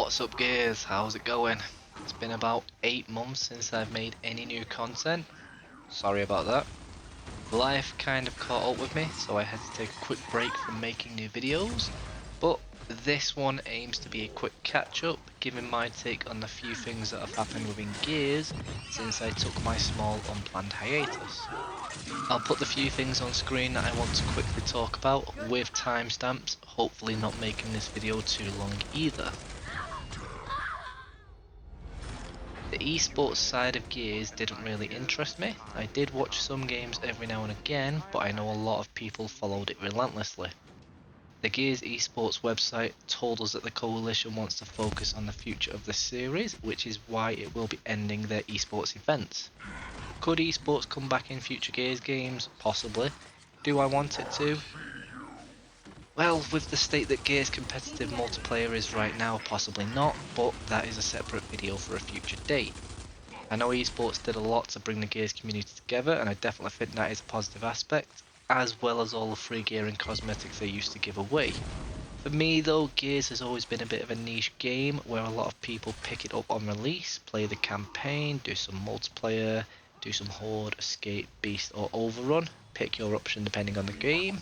What's up Gears, how's it going? It's been about 8 months since I've made any new content. Sorry about that. Life kind of caught up with me, so I had to take a quick break from making new videos. But this one aims to be a quick catch up, giving my take on the few things that have happened within Gears since I took my small unplanned hiatus. I'll put the few things on screen that I want to quickly talk about with timestamps, hopefully not making this video too long either. The esports side of Gears didn't really interest me. I did watch some games every now and again, but I know a lot of people followed it relentlessly. The Gears esports website told us that the coalition wants to focus on the future of the series, which is why it will be ending their esports events. Could esports come back in future Gears games? Possibly. Do I want it to? Well, with the state that Gears competitive multiplayer is right now, possibly not, but that is a separate video for a future date. I know esports did a lot to bring the Gears community together, and I definitely think that is a positive aspect, as well as all the free gear and cosmetics they used to give away. For me though, Gears has always been a bit of a niche game where a lot of people pick it up on release, play the campaign, do some multiplayer, do some Horde, Escape, Beast or Overrun, pick your option depending on the game,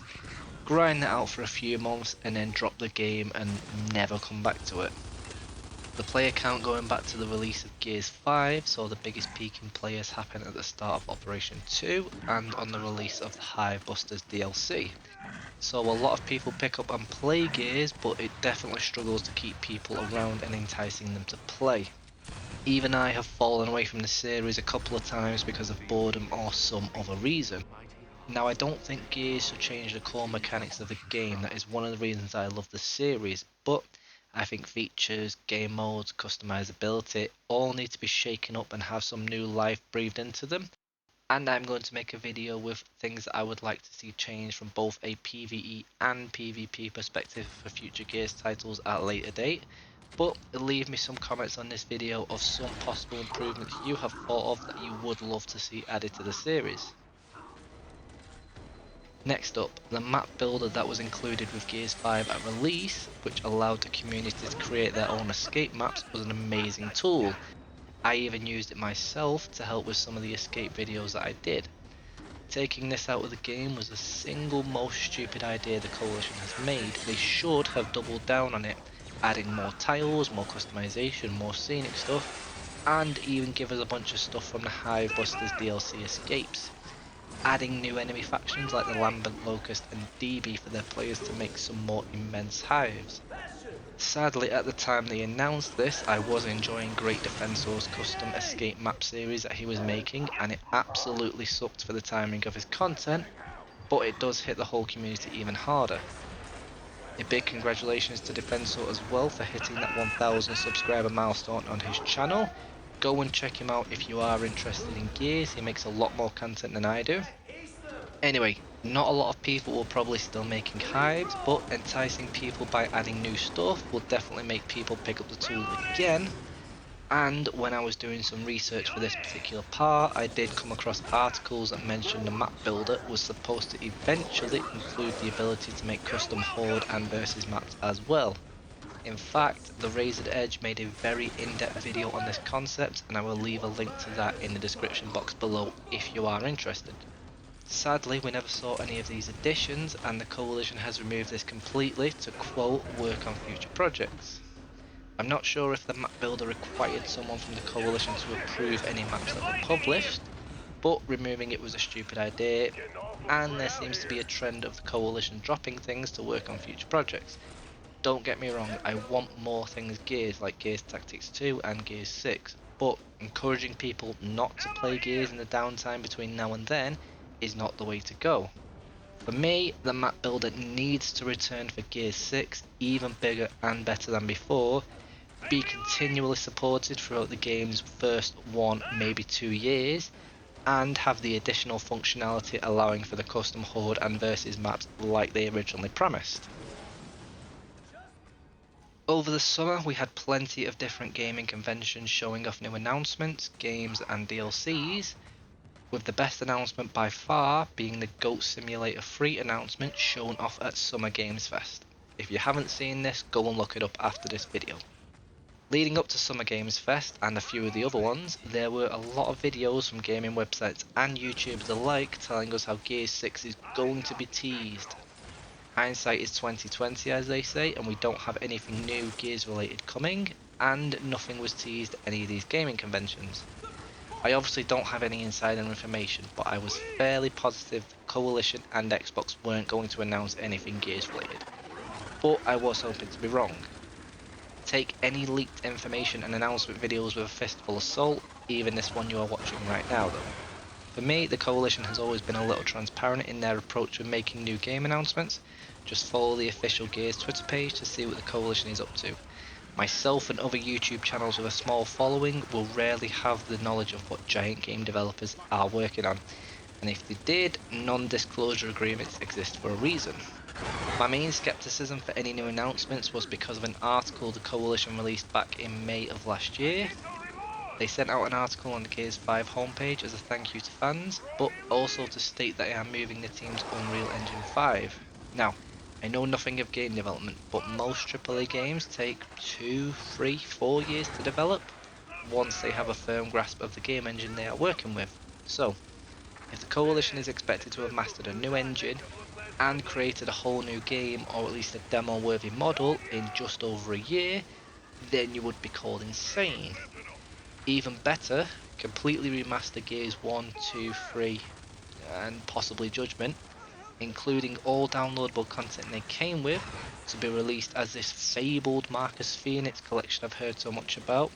grind that out for a few months and then drop the game and never come back to it. The player count going back to the release of Gears 5 saw the biggest peak in players happen at the start of Operation 2 and on the release of the Hive Busters DLC. So a lot of people pick up and play Gears, but it definitely struggles to keep people around and enticing them to play. Even I have fallen away from the series a couple of times because of boredom or some other reason. Now I don't think Gears should change the core mechanics of the game, that is one of the reasons I love the series, but I think features, game modes, customizability all need to be shaken up and have some new life breathed into them. And I'm going to make a video with things that I would like to see changed from both a PvE and PvP perspective for future Gears titles at a later date. But leave me some comments on this video of some possible improvements you have thought of that you would love to see added to the series. Next up, the map builder that was included with Gears 5 at release, which allowed the community to create their own escape maps, was an amazing tool. I even used it myself to help with some of the escape videos that I did. Taking this out of the game was the single most stupid idea the Coalition has made. They should have doubled down on it, adding more tiles, more customization, more scenic stuff, and even give us a bunch of stuff from the Hive Busters DLC escapes. Adding new enemy factions like the Lambent Locust and DB for their players to make some more immense hives. Sadly, at the time they announced this, I was enjoying Great Defensor's custom escape map series that he was making, and it absolutely sucked for the timing of his content, but it does hit the whole community even harder. A big congratulations to Defensor as well for hitting that 1000 subscriber milestone on his channel. Go and check him out if you are interested in Gears, he makes a lot more content than I do. Anyway, not a lot of people will probably still making hives, but enticing people by adding new stuff will definitely make people pick up the tool again. And when I was doing some research for this particular part, I did come across articles that mentioned the map builder was supposed to eventually include the ability to make custom Horde and Versus maps as well. In fact, the Razored Edge made a very in-depth video on this concept, and I will leave a link to that in the description box below if you are interested. Sadly, we never saw any of these additions, and the Coalition has removed this completely to quote, work on future projects. I'm not sure if the map builder required someone from the Coalition to approve any maps that were published, but removing it was a stupid idea, and there seems to be a trend of the Coalition dropping things to work on future projects. Don't get me wrong, I want more things Gears like Gears Tactics 2 and Gears 6, but encouraging people not to play Gears in the downtime between now and then is not the way to go. For me, the map builder needs to return for Gears 6, even bigger and better than before, be continually supported throughout the game's first 1, maybe 2 years, and have the additional functionality allowing for the custom Horde and Versus maps like they originally promised. Over the summer we had plenty of different gaming conventions showing off new announcements, games and DLCs, with the best announcement by far being the Goat Simulator 3 announcement shown off at Summer Games Fest. If you haven't seen this, go and look it up after this video. Leading up to Summer Games Fest and a few of the other ones, there were a lot of videos from gaming websites and YouTubers alike telling us how Gears 6 is going to be teased. Hindsight is 2020 as they say, and we don't have anything new Gears related coming, and nothing was teased at any of these gaming conventions. I obviously don't have any insider information, but I was fairly positive the Coalition and Xbox weren't going to announce anything Gears related. But I was hoping to be wrong. Take any leaked information and announcement videos with a fistful of salt, even this one you are watching right now though. For me, the Coalition has always been a little transparent in their approach when making new game announcements. Just follow the official Gears Twitter page to see what the Coalition is up to. Myself and other YouTube channels with a small following will rarely have the knowledge of what giant game developers are working on, and if they did, non-disclosure agreements exist for a reason. My main skepticism for any new announcements was because of an article the Coalition released back in May of last year. They sent out an article on the Gears 5 homepage as a thank you to fans, but also to state that they are moving the team to Unreal Engine 5. Now, I know nothing of game development, but most AAA games take 2, 3, 4 years to develop once they have a firm grasp of the game engine they are working with. So, if the Coalition is expected to have mastered a new engine and created a whole new game or at least a demo worthy model in just over a year, then you would be called insane. Even better, completely remaster Gears 1, 2, 3, and possibly Judgment, including all downloadable content they came with, to be released as this fabled Marcus Phoenix collection I've heard so much about.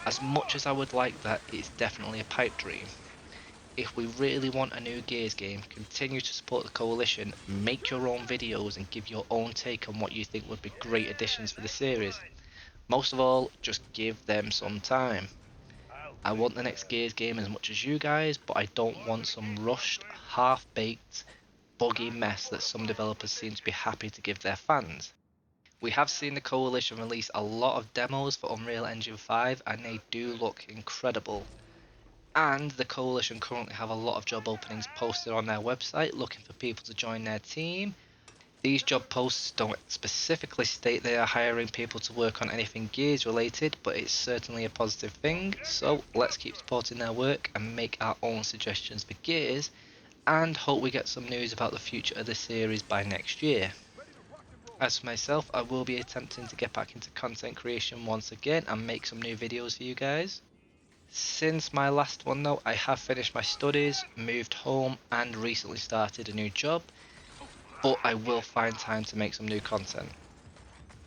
As much as I would like that, it's definitely a pipe dream. If we really want a new Gears game, continue to support the Coalition, make your own videos and give your own take on what you think would be great additions for the series. Most of all, just give them some time. I want the next Gears game as much as you guys, but I don't want some rushed, half-baked, buggy mess that some developers seem to be happy to give their fans. We have seen the Coalition release a lot of demos for Unreal Engine 5 and they do look incredible. And the Coalition currently have a lot of job openings posted on their website looking for people to join their team. These job posts don't specifically state they are hiring people to work on anything Gears related, but it's certainly a positive thing, so let's keep supporting their work and make our own suggestions for Gears, and hope we get some news about the future of the series by next year. As for myself, I will be attempting to get back into content creation once again and make some new videos for you guys. Since my last one though, I have finished my studies, moved home, and recently started a new job, but I will find time to make some new content.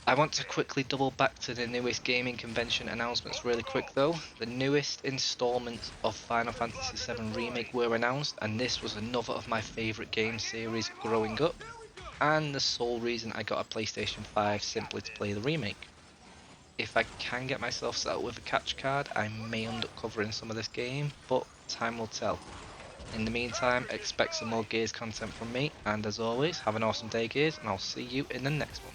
I want to quickly double back to the newest gaming convention announcements really quick though. The newest installments of Final Fantasy VII Remake were announced, and this was another of my favourite game series growing up, and the sole reason I got a PlayStation 5 simply to play the remake. If I can get myself set up with a catch card, I may end up covering some of this game, but time will tell. In the meantime, expect some more Gears content from me, and as always, have an awesome day Gears, and I'll see you in the next one.